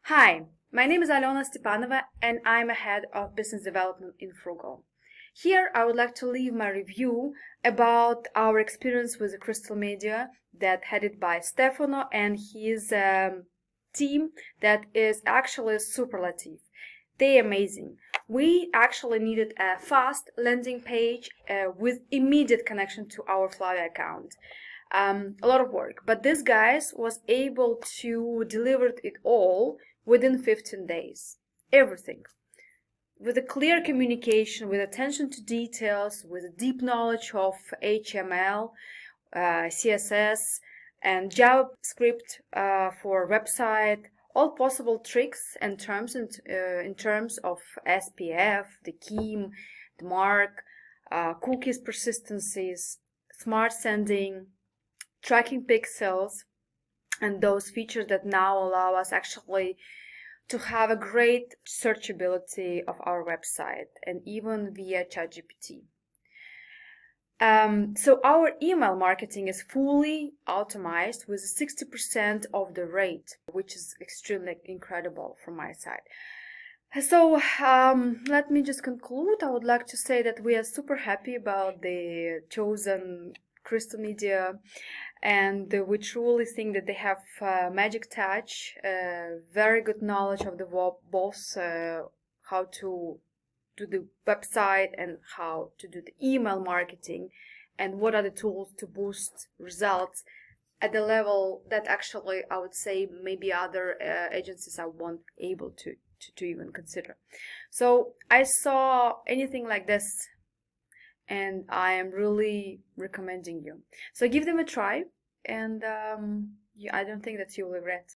Hi, my name is Alena Stepanova and I'm a head of business development in Fruugle. Here I would like to leave my review about our experience with the Crystal Media that headed by Stefano and his team that is actually superlative. They're amazing. We actually needed a fast landing page with immediate connection to our Klaviyo account. A lot of work, but this guys was able to deliver it all within 15 days. Everything. With a clear communication, with attention to details, with a deep knowledge of HTML, CSS, and JavaScript for website, all possible tricks and terms in terms of SPF, the key, the mark, cookies persistencies, smart sending, tracking pixels, and those features that now allow us actually to have a great searchability of our website and even via ChatGPT. So our email marketing is fully automated with 60% of the rate, which is extremely incredible from my side. So let me just conclude. I would like to say that we are super happy about the chosen Crystal Media, and we truly think that they have magic touch, very good knowledge of the both how to do the website and how to do the email marketing, and what are the tools to boost results at the level that actually I would say maybe other agencies are not able to even consider. So I saw anything like this and I am really recommending you. So give them a try, and I don't think that you will regret.